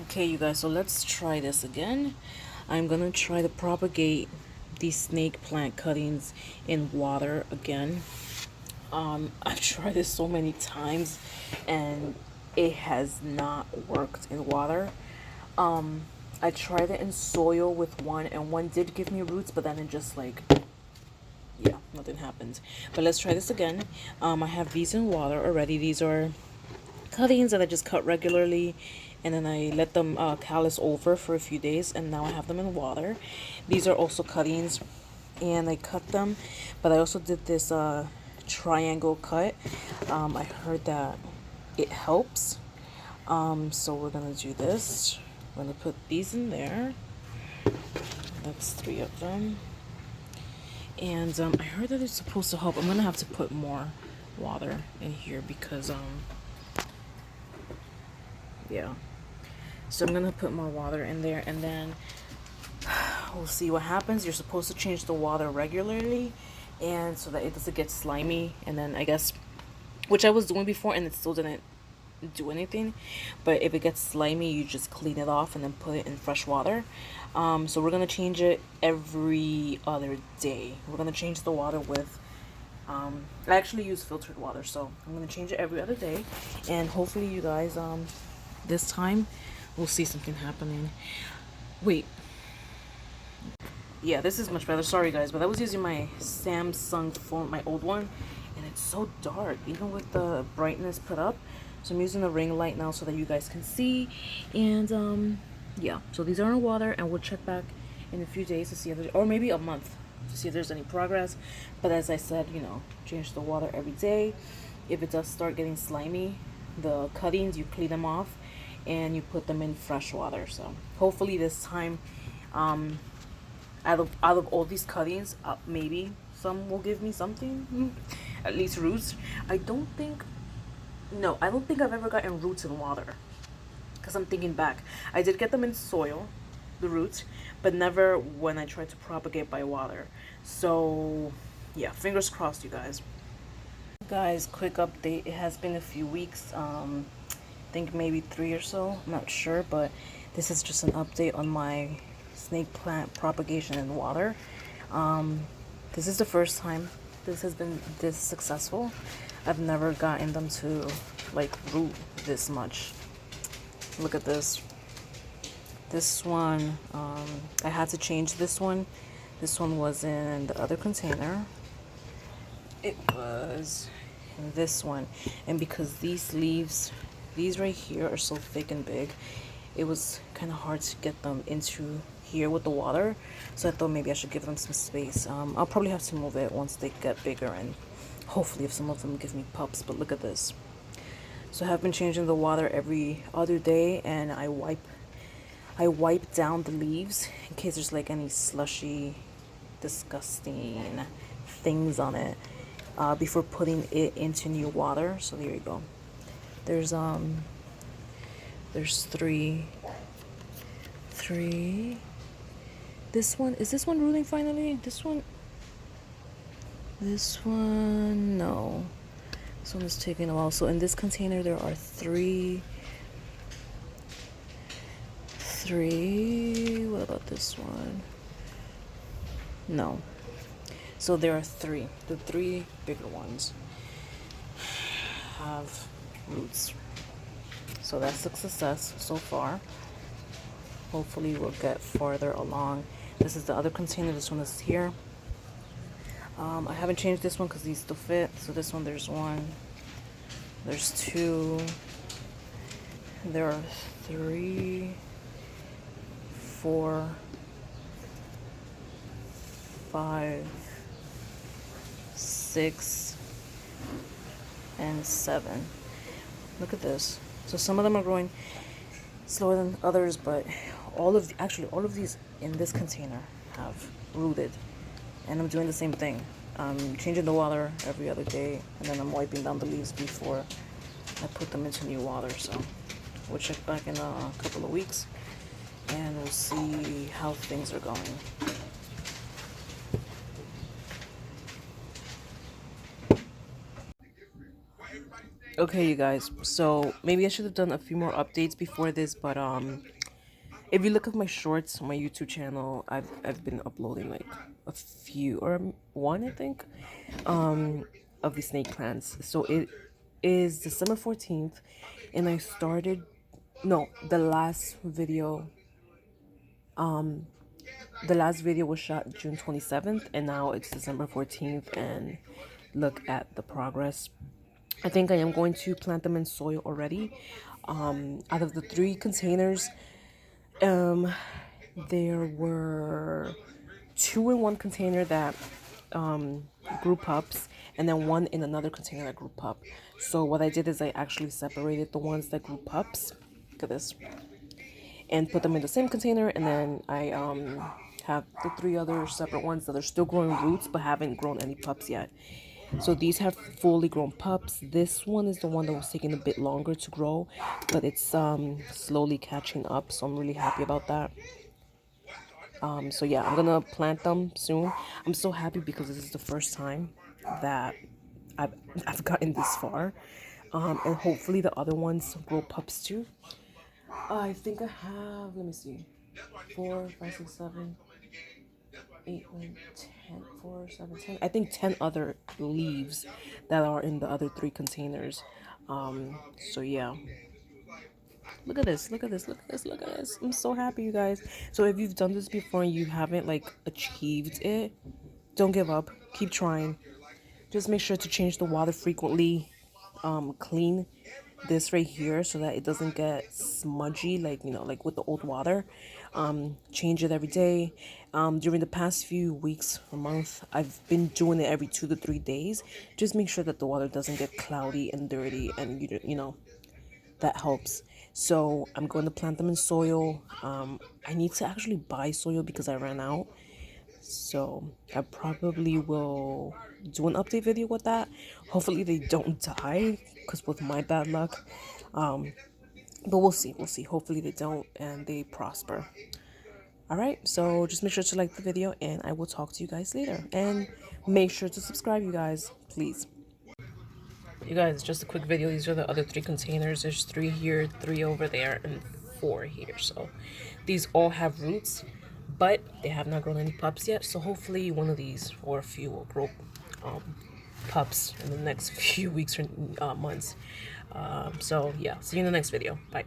Okay, you guys, so let's try this again. I'm gonna try to propagate these snake plant cuttings in water again. I've tried this so many times and it has not worked in water. I tried it in soil with one, and one did give me roots, but then it just like, yeah, nothing happened. But let's try this again. I have these in water already. These are cuttings that I just cut regularly, and then I let them callus over for a few days, and now I have them in water. These are also cuttings, and I cut them, but I also did this triangle cut. I heard that it helps. So we're gonna do this. We're gonna put these in there. That's three of them. And I heard that it's supposed to help. I'm gonna have to put more water in here because yeah. So I'm gonna put more water in there, and then we'll see what happens. You're supposed to change the water regularly, and so that it doesn't get slimy. And then I guess, which I was doing before, and it still didn't do anything. But if it gets slimy, you just clean it off and then put it in fresh water. So we're gonna change it every other day. We're gonna change the water with. I actually use filtered water, so I'm gonna change it every other day, and hopefully you guys this time we'll see something happening. Wait, yeah, this is much better. Sorry guys, but I was using my Samsung phone, my old one, and it's so dark even with the brightness put up. So I'm using the ring light now so that you guys can see. And yeah, so these are in water, and we'll check back in a few days to see if there's, or maybe a month, to see if there's any progress. But as I said, you know, change the water every day. If it does start getting slimy, the cuttings, you clean them off and you put them in fresh water. So hopefully this time, out of all these cuttings, maybe some will give me something, at least roots. I don't think, no, I don't think I've ever gotten roots in water. Because I'm thinking back, I did get them in soil, the roots, but never when I tried to propagate by water. So yeah, fingers crossed, you guys. Guys, quick update. It has been a few weeks. I think maybe 3 or so. I'm not sure, but this is just an update on my snake plant propagation in water. This is the first time this has been this successful. I've never gotten them to like root this much. Look at this. This one, I had to change this one. This one was in the other container. It was in this one. And because these leaves, these right here are so thick and big, it was kind of hard to get them into here with the water. So I thought maybe I should give them some space. I'll probably have to move it once they get bigger, and hopefully if some of them give me pups. But look at this. So I have been changing the water every other day, and I wipe down the leaves in case there's like any slushy, disgusting things on it, before putting it into new water. So there you go. There's three. This one, is this one rooting finally? This one, no. This one is taking a while. So in this container there are three. What about this one? No. So there are three. The three bigger ones have roots. So that's a success so far. Hopefully we'll get farther along. This is the other container. This one is here. I haven't changed this one because these still fit. So this one, there's one, there's two, there are 3, 4, 5, 6, and 7. Look at this. So some of them are growing slower than others, but all of these in this container have rooted. And I'm doing the same thing. I'm changing the water every other day, and then I'm wiping down the leaves before I put them into new water. So we'll check back in a couple of weeks, and we'll see how things are going. Okay, you guys. So maybe I should have done a few more updates before this, but if you look at my shorts on my YouTube channel, I've been uploading like a few or one, I think, of the snake plants. So it is December 14th, and I started. No, the last video was shot June 27th, and now it's December 14th, and look at the progress. I think I am going to plant them in soil already. Out of the 3 containers, um, there were 2 in one container that grew pups, and then 1 in another container that grew pup. So what I did is I actually separated the ones that grew pups. Look at this, and put them in the same container, and then I have the 3 other separate ones that are still growing roots but haven't grown any pups yet. So these have fully grown pups. This one is the one that was taking a bit longer to grow, but it's slowly catching up, so I'm really happy about that. So yeah, I'm gonna plant them soon. I'm so happy because this is the first time that I've, I've gotten this far, and hopefully the other ones grow pups too. I think I have, let me see, 4, 5, 6, 7, 8, 9, 10, 4, 7, 10. I think 10 other leaves that are in the other 3 containers. So yeah. Look at this, look at this, look at this, look at this. I'm so happy, you guys. So if you've done this before and you haven't like achieved it, don't give up. Keep trying. Just make sure to change the water frequently. Clean this right here so that it doesn't get smudgy, like like with the old water. Change it every day. During the past few weeks or month, I've been doing it every 2 to 3 days. Just make sure that the water doesn't get cloudy and dirty, and that helps. So I'm going to plant them in soil. I need to actually buy soil because I ran out. So I probably will do an update video with that. Hopefully they don't die, because with my bad luck. But we'll see. We'll see. Hopefully they don't and they prosper. All right. So just make sure to like the video, and I will talk to you guys later. And make sure to subscribe, you guys, please. You guys, just a quick video. These are the other 3 containers. There's 3 here, 3 over there, and 4 here. So these all have roots, but they have not grown any pups yet. So hopefully one of these or a few will grow pups in the next few weeks or months. So yeah, see you in the next video. Bye.